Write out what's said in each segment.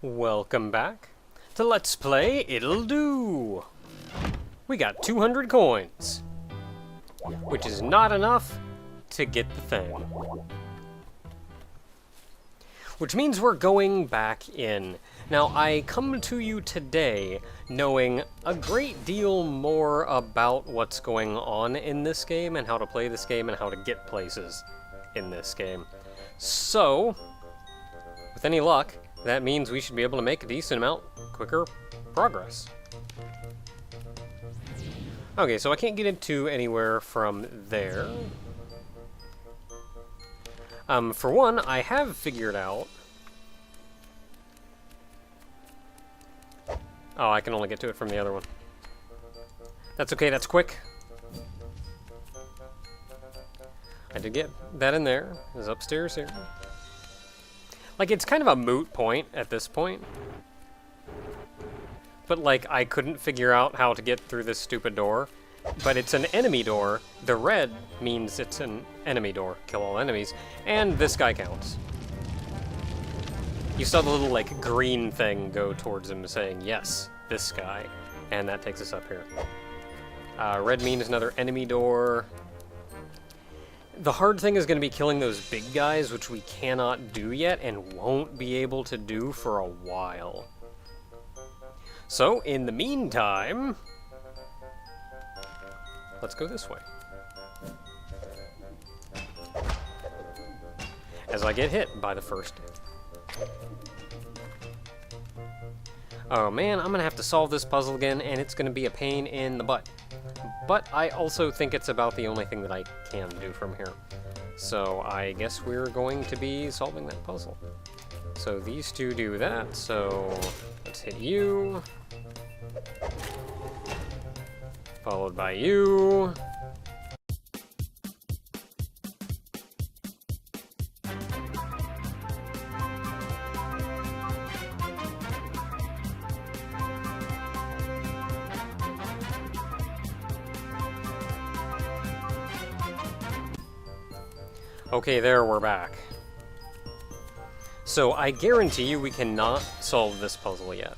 Welcome back to Let's Play Ittle. We got 200 coins, which is not enough to get the thing. Which means we're going back in. Now, I come to you today knowing a great deal more about what's going on in this game and how to play this game and how to get places in this game. So, with any luck, that means we should be able to make a decent amount quicker progress. Okay, so I can't get into anywhere from there. For one, I have figured out... Oh, I can only get to it from the other one. That's okay, that's quick. I did get that in there. It's upstairs here. Like, it's kind of a moot point at this point. But, like, I couldn't figure out how to get through this stupid door. But it's an enemy door. The red means it's an enemy door. Kill all enemies. And this guy counts. You saw the little, like, green thing go towards him saying, yes, this guy. And that takes us up here. Red means another enemy door. The hard thing is going to be killing those big guys, which we cannot do yet and won't be able to do for a while. So, in the meantime, let's go this way. As I get hit by the first. Oh man, I'm going to have to solve this puzzle again, and it's going to be a pain in the butt. But I also think it's about the only thing that I can do from here. So I guess we're going to be solving that puzzle. So these two do that, so let's hit you. Followed by you. Okay, there, we're back. So, I guarantee you we cannot solve this puzzle yet.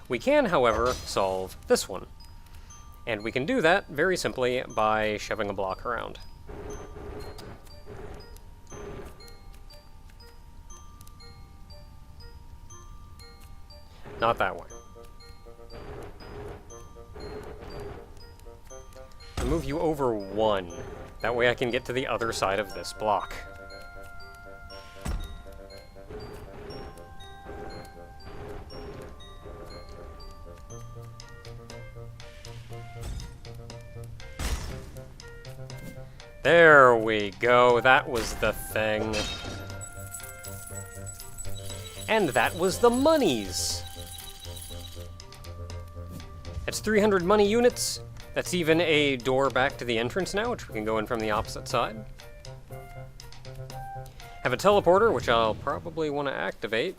We can, however, solve this one. And we can do that very simply by shoving a block around. Not that way. I'll move you over one. That way I can get to the other side of this block. There we go, that was the thing. And that was the monies! That's 300 money units. That's even a door back to the entrance now, which we can go in from the opposite side. Have a teleporter, which I'll probably want to activate.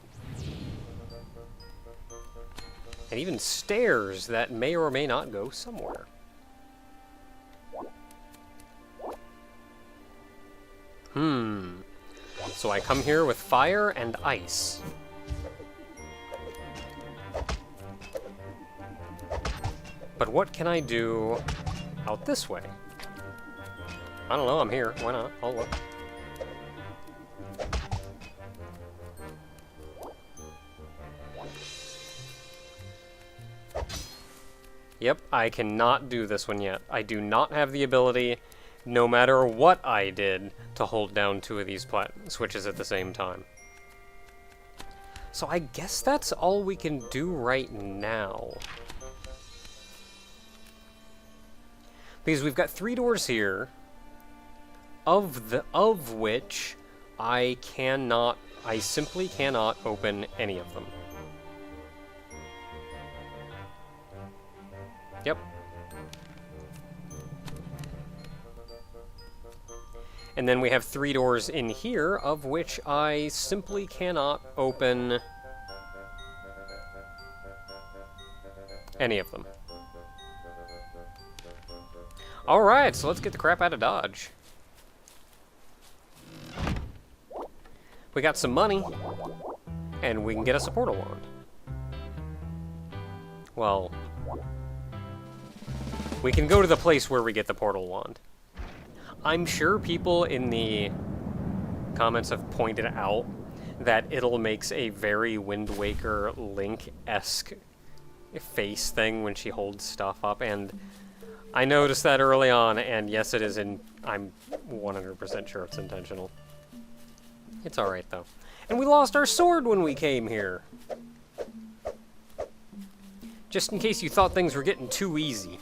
And even stairs that may or may not go somewhere. So I come here with fire and ice. But what can I do out this way? I don't know, I'm here. Why not? I'll look. Yep, I cannot do this one yet. I do not have the ability, no matter what I did, to hold down two of these switches at the same time. So I guess that's all we can do right now. Because we've got 3 doors here, of which I simply cannot open any of them. Yep. And then we have 3 doors in here, of which I simply cannot open any of them. Alright, so let's get the crap out of Dodge. We got some money, and we can get us a portal wand. Well, we can go to the place where we get the portal wand. I'm sure people in the comments have pointed out that Ittle makes a very Wind Waker Link-esque face thing when she holds stuff up, and I noticed that early on, and yes, it is I'm 100% sure it's intentional. It's alright, though. And we lost our sword when we came here. Just in case you thought things were getting too easy.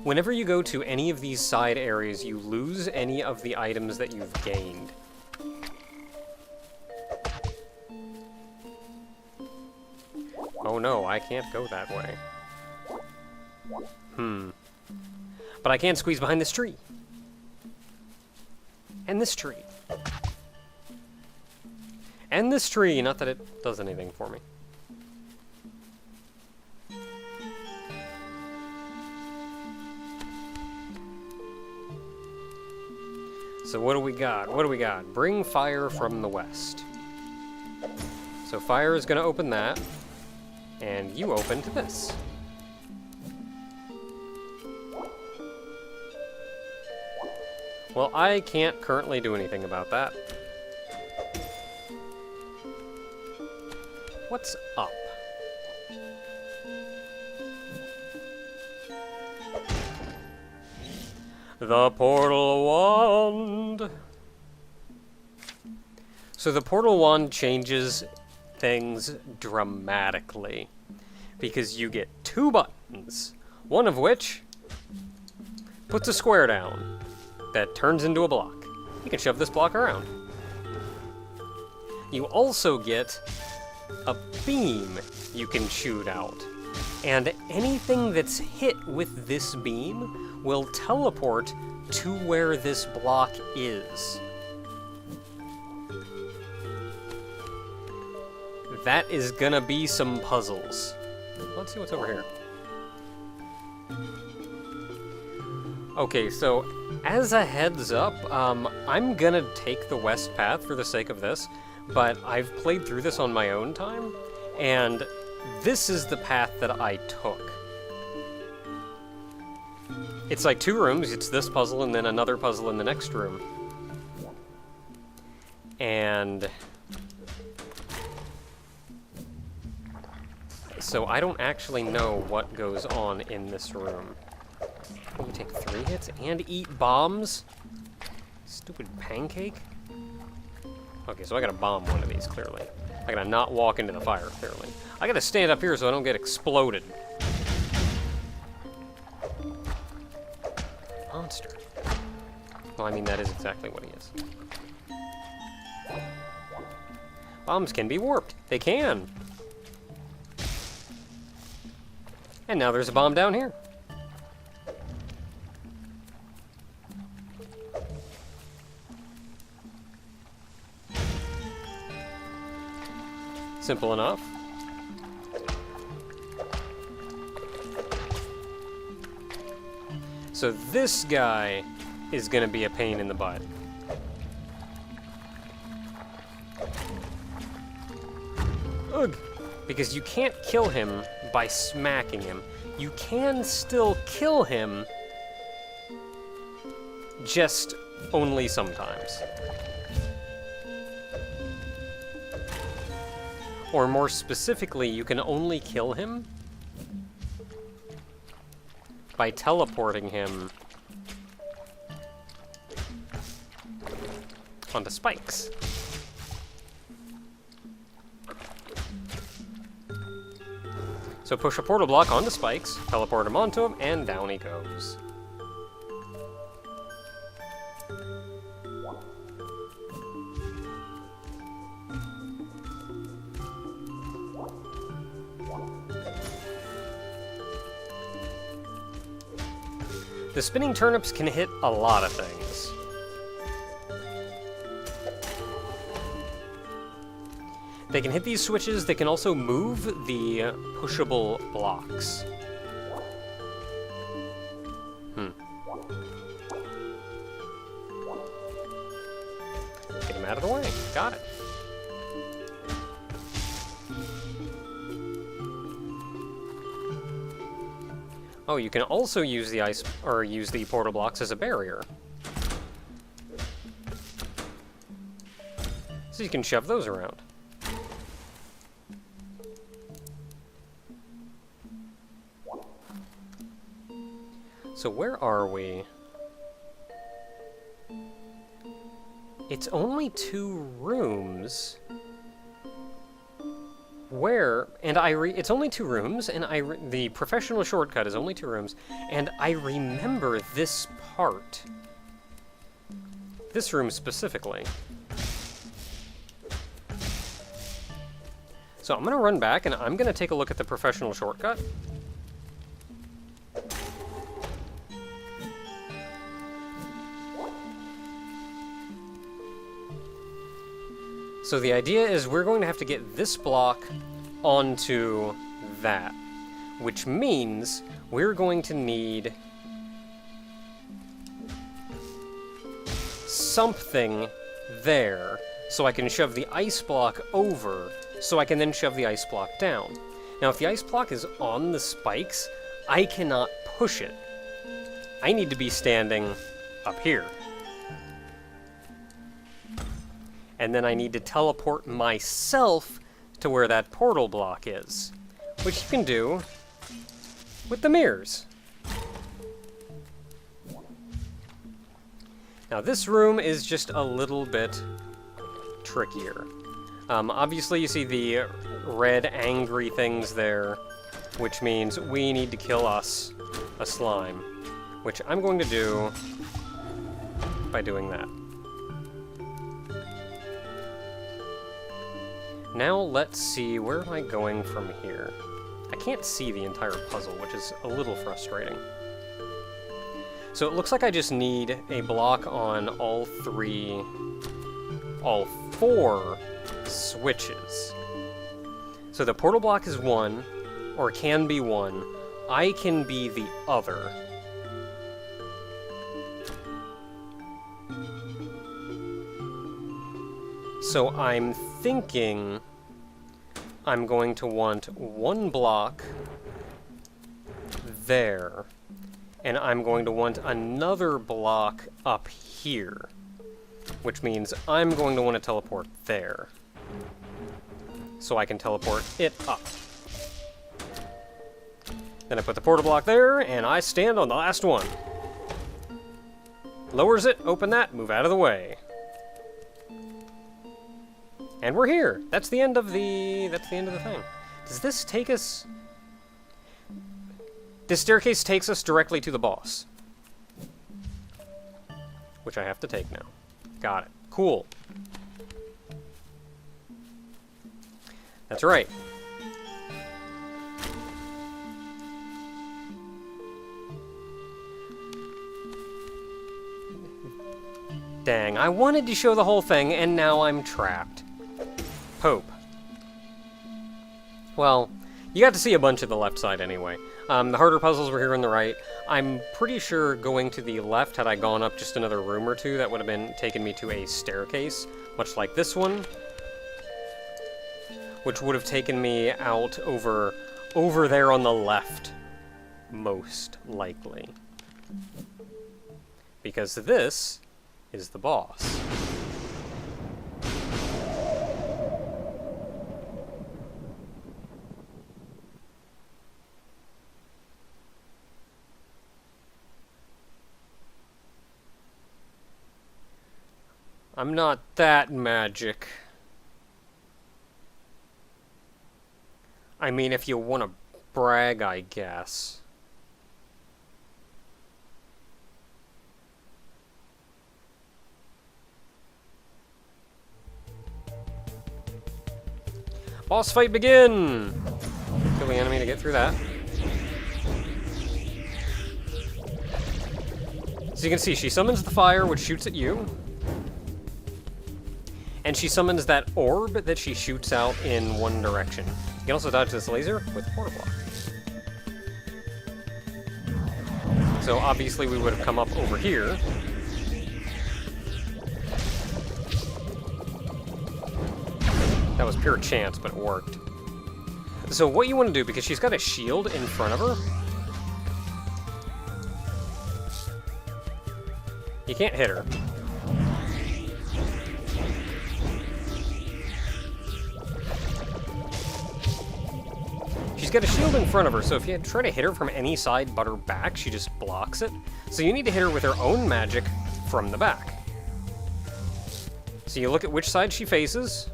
Whenever you go to any of these side areas, you lose any of the items that you've gained. Oh no, I can't go that way. But I can squeeze behind this tree. And this tree. And this tree, not that it does anything for me. So what do we got? What do we got? Bring fire from the west. So fire is going to open that. And you open to this. Well, I can't currently do anything about that. What's up? The portal wand! So the portal wand changes things dramatically, because you get 2 buttons, one of which puts a square down that turns into a block. You can shove this block around. You also get a beam you can shoot out, and anything that's hit with this beam will teleport to where this block is. That is gonna be some puzzles. Let's see what's over here. Okay, so as a heads up, I'm gonna take the west path for the sake of this, but I've played through this on my own time, and this is the path that I took. It's like 2 rooms, it's this puzzle and then another puzzle in the next room. And so I don't actually know what goes on in this room. You take 3 hits and eat bombs? Stupid pancake? Okay, so I gotta bomb one of these, clearly. I gotta not walk into the fire, clearly. I gotta stand up here so I don't get exploded. Monster. Well, I mean, that is exactly what he is. Bombs can be warped. They can. And now there's a bomb down here. Simple enough. So this guy is gonna be a pain in the butt. Ugh! Because you can't kill him by smacking him. You can still kill him, just only sometimes. Or more specifically, you can only kill him by teleporting him onto spikes. So push a portal block onto spikes, teleport him onto him, and down he goes. The spinning turnips can hit a lot of things. They can hit these switches, they can also move the pushable blocks. Get him out of the way. Got it. Oh, you can also use the ice, or use the portal blocks as a barrier. So you can shove those around. So where are we? It's only 2 rooms. Where, and it's only 2 rooms, and the professional shortcut is only 2 rooms, and I remember this part. This room specifically. So I'm gonna run back, and I'm gonna take a look at the professional shortcut. So the idea is we're going to have to get this block onto that, which means we're going to need something there so I can shove the ice block over, so I can then shove the ice block down. Now, if the ice block is on the spikes, I cannot push it. I need to be standing up here. And then I need to teleport myself to where that portal block is, which you can do with the mirrors. Now this room is just a little bit trickier. Obviously you see the red angry things there, which means we need to kill us a slime, which I'm going to do by doing that. Now let's see, where am I going from here? I can't see the entire puzzle, which is a little frustrating. So it looks like I just need a block on all 4 switches. So the portal block is 1, or can be 1. I can be the other. So I'm thinking I'm going to want 1 block there, and I'm going to want another block up here, which means I'm going to want to teleport there, so I can teleport it up. Then I put the portal block there, and I stand on the last one. Lowers it, open that, move out of the way. And we're here. That's the end of the thing. Does this take us? This staircase takes us directly to the boss, which I have to take now. Got it. Cool. That's right. Dang, I wanted to show the whole thing, and now I'm trapped. Pope. Well, you got to see a bunch of the left side anyway. The harder puzzles were here on the right. I'm pretty sure going to the left, had I gone up just another room or 2, that would have been taken me to a staircase, much like this one, which would have taken me out over there on the left, most likely. Because this is the boss. I'm not that magic. I mean, if you want to brag, I guess. Boss fight begin! Kill the enemy to get through that. So you can see, she summons the fire, which shoots at you. And she summons that orb that she shoots out in one direction. You can also dodge this laser with a portal block. So obviously we would have come up over here. That was pure chance, but it worked. So what you want to do, because she's got a shield in front of her, You can't hit her. She's got a shield in front of her, so if you try to hit her from any side but her back, she just blocks it. So you need to hit her with her own magic from the back. So you look at which side she faces.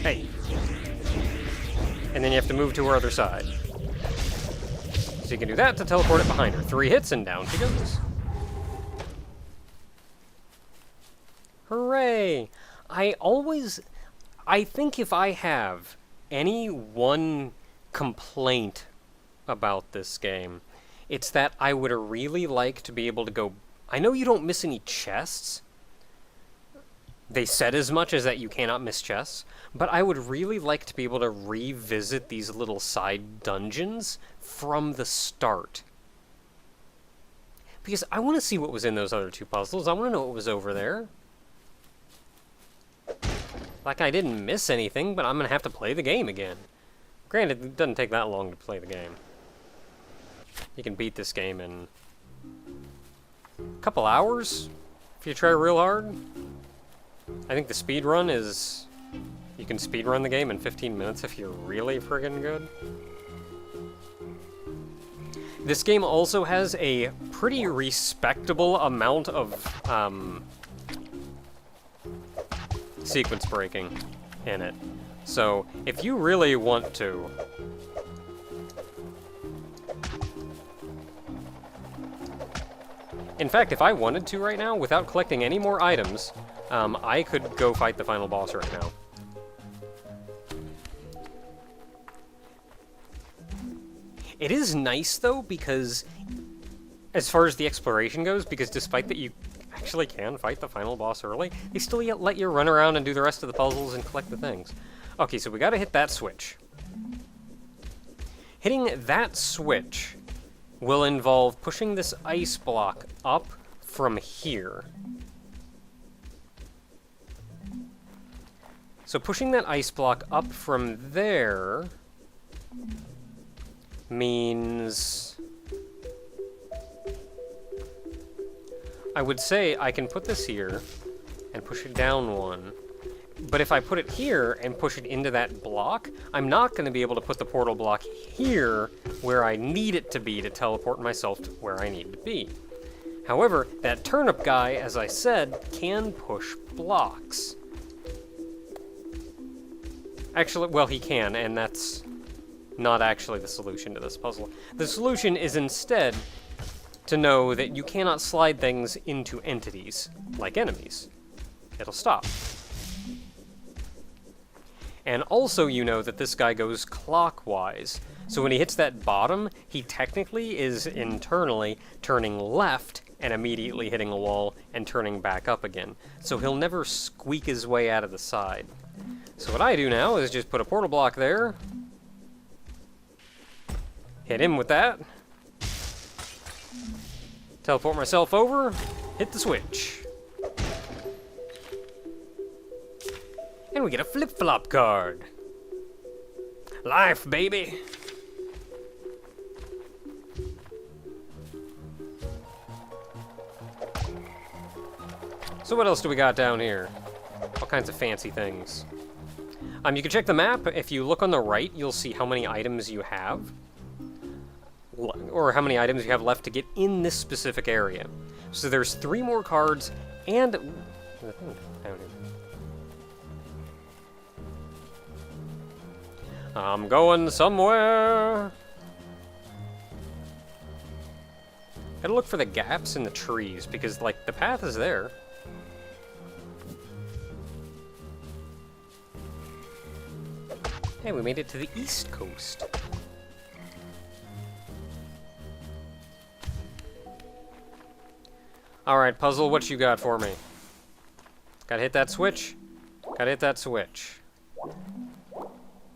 Hey. And then you have to move to her other side. So you can do that to teleport it behind her. 3 hits and down she goes. Hooray! I think if I have any one complaint about this game, it's that I would really like to be able to go... I know you don't miss any chests. They said as much as that you cannot miss chests, but I would really like to be able to revisit these little side dungeons from the start. Because I want to see what was in those other 2 puzzles. I want to know what was over there. Like, I didn't miss anything, but I'm going to have to play the game again. Granted, it doesn't take that long to play the game. You can beat this game in a couple hours if you try real hard. I think the speed run is... You can speed run the game in 15 minutes if you're really friggin' good. This game also has a pretty respectable amount of sequence breaking in it. So, if you really want to... In fact, if I wanted to right now, without collecting any more items, I could go fight the final boss right now. It is nice, though, because as far as the exploration goes, because despite that you actually can fight the final boss early, they still let you run around and do the rest of the puzzles and collect the things. Okay, so we gotta hit that switch. Hitting that switch will involve pushing this ice block up from here. So pushing that ice block up from there means... I would say I can put this here and push it down 1. But if I put it here and push it into that block, I'm not going to be able to put the portal block here where I need it to be to teleport myself to where I need to be. However, that turnip guy, as I said, can push blocks. Actually, well, he can, and that's not actually the solution to this puzzle. The solution is instead to know that you cannot slide things into entities, like enemies. It'll stop. And also you know that this guy goes clockwise. So when he hits that bottom, he technically is internally turning left and immediately hitting a wall and turning back up again. So he'll never squeak his way out of the side. So what I do now is just put a portal block there, hit him with that, teleport myself over, hit the switch. And we get a flip-flop card. Life, baby! So what else do we got down here? All kinds of fancy things. You can check the map. If you look on the right, you'll see how many items you have. Or how many items you have left to get in this specific area. So there's 3 more cards, and... I'm going somewhere. Gotta look for the gaps in the trees, because, like, the path is there. Hey, we made it to the East Coast. Alright, puzzle, what you got for me? Gotta hit that switch. Gotta hit that switch.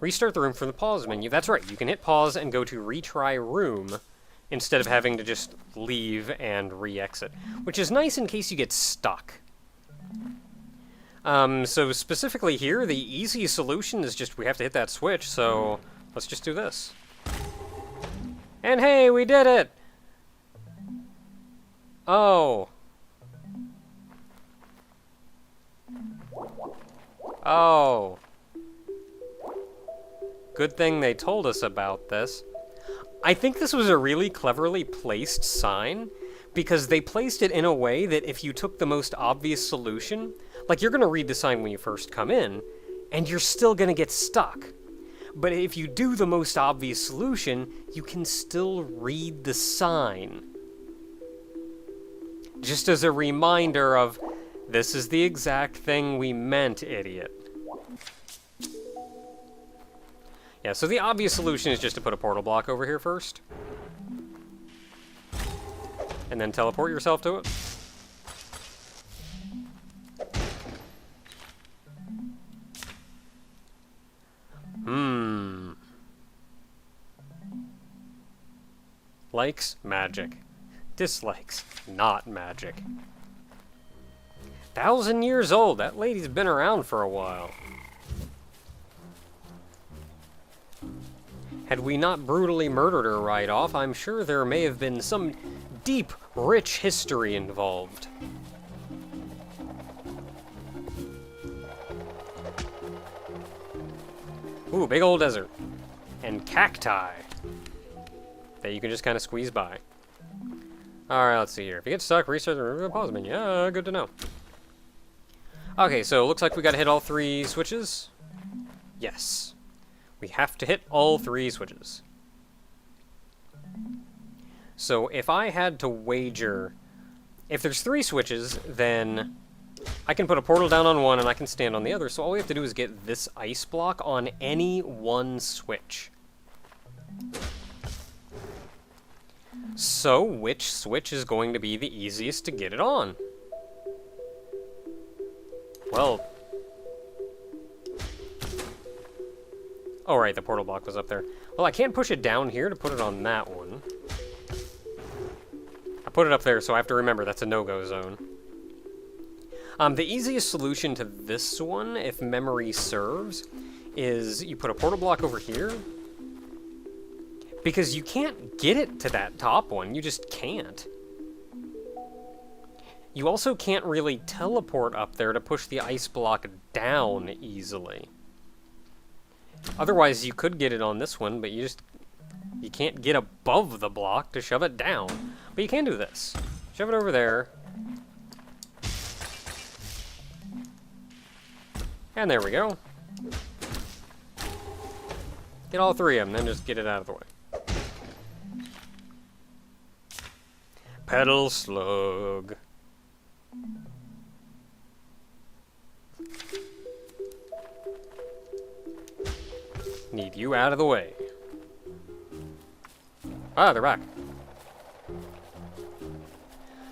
Restart the room from the pause menu. That's right, you can hit pause and go to retry room instead of having to just leave and re-exit, which is nice in case you get stuck. So specifically here, the easy solution is just we have to hit that switch, so let's just do this. And hey, we did it! Oh. Oh. Good thing they told us about this. I think this was a really cleverly placed sign, because they placed it in a way that if you took the most obvious solution, like you're going to read the sign when you first come in, and you're still going to get stuck. But if you do the most obvious solution, you can still read the sign. Just as a reminder of, this is the exact thing we meant, idiot. Yeah, so the obvious solution is just to put a portal block over here first. And then teleport yourself to it. Likes, magic. Dislikes, not magic. 1,000 years old. That lady's been around for a while. Had we not brutally murdered her right off, I'm sure there may have been some deep, rich history involved. Ooh, big old desert. And cacti that you can just kind of squeeze by. Alright, let's see here. If you get stuck, restart the pause menu. Yeah, good to know. Okay, so it looks like we gotta hit all 3 switches. Yes. We have to hit all 3 switches. So if I had to wager, if there's 3 switches, then I can put a portal down on one and I can stand on the other. So all we have to do is get this ice block on any one switch. So which switch is going to be the easiest to get it on? Well... oh, right, the portal block was up there. Well, I can't push it down here to put it on that one. I put it up there, so I have to remember that's a no-go zone. The easiest solution to this one, if memory serves, is you put a portal block over here. Because you can't get it to that top one, you just can't. You also can't really teleport up there to push the ice block down easily. Otherwise, you could get it on this one, but you can't get above the block to shove it down. But you can do this. Shove it over there. And there we go. Get all 3 of them, then just get it out of the way. Petal slug. Need you out of the way. Ah, they're back.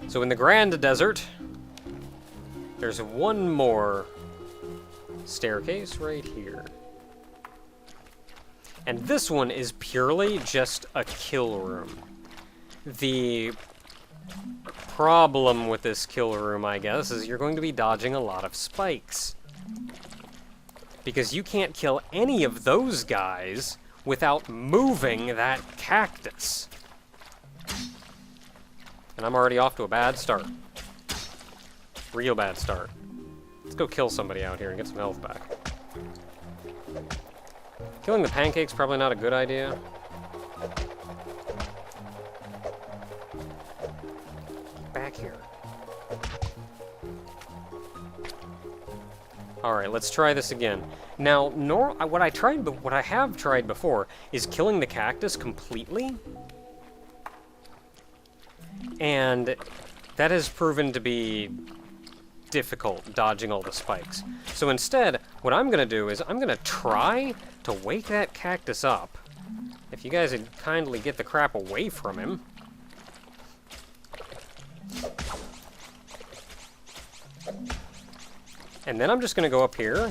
So in the Grand Desert, there's one more staircase right here. And this one is purely just a kill room. The problem with this kill room, I guess, is you're going to be dodging a lot of spikes. Because you can't kill any of those guys without moving that cactus. And I'm already off to a bad start. Real bad start. Let's go kill somebody out here and get some health back. Killing the pancake's probably not a good idea. Back here. Alright, let's try this again. Now, what I have tried before is killing the cactus completely. And that has proven to be difficult, dodging all the spikes. So instead, what I'm going to do is I'm going to try to wake that cactus up. If you guys would kindly get the crap away from him. And then I'm just going to go up here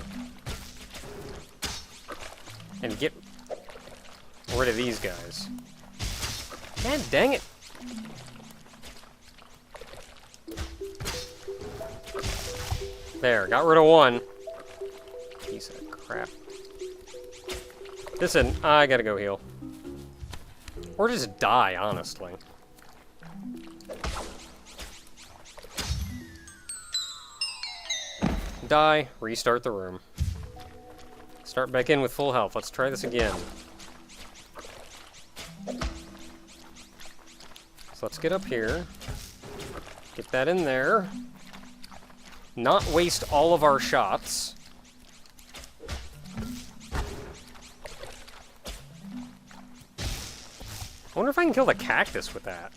and get rid of these guys. God dang it. There, got rid of one. Piece of crap. Listen, I gotta go heal. Or just die, honestly. Die, restart the room. Start back in with full health. Let's try this again. So let's get up here. Get that in there. Not waste all of our shots. I wonder if I can kill the cactus with that.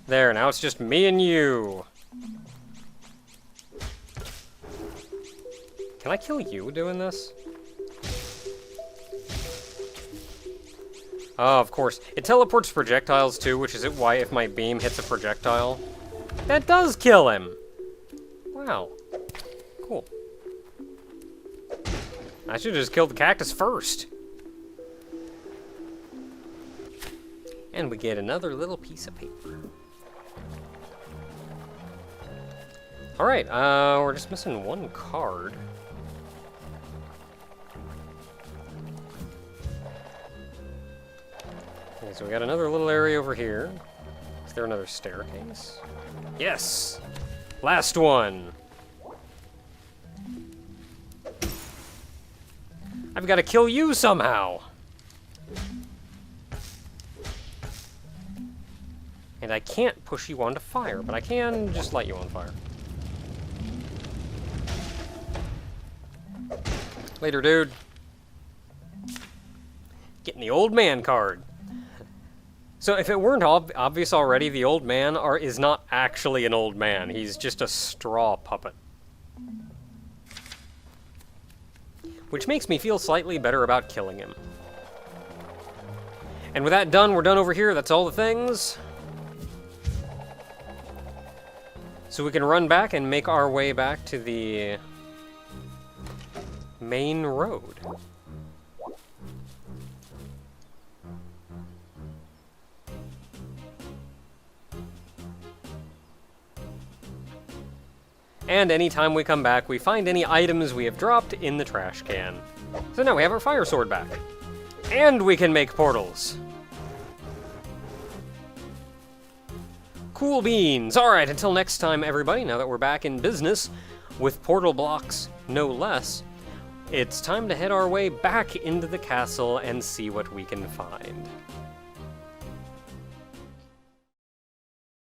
There, now it's just me and you. Can I kill you doing this? Oh, of course. It teleports projectiles too, which is why if my beam hits a projectile, that does kill him. Wow. Cool. I should have just killed the cactus first. And we get another little piece of paper. Alright, we're just missing one card. Okay, so we got another little area over here. Is there another staircase? Yes! Last one! I've got to kill you somehow! And I can't push you onto fire, but I can just light you on fire. Later, dude. Getting the old man card. So if it weren't obvious already, the old man is not actually an old man. He's just a straw puppet. Which makes me feel slightly better about killing him. And with that done, we're done over here. That's all the things. So we can run back and make our way back to the main road. And anytime we come back, we find any items we have dropped in the trash can. So now we have our fire sword back. And we can make portals. Cool beans. Alright, until next time, everybody, now that we're back in business, with portal blocks, no less, it's time to head our way back into the castle and see what we can find.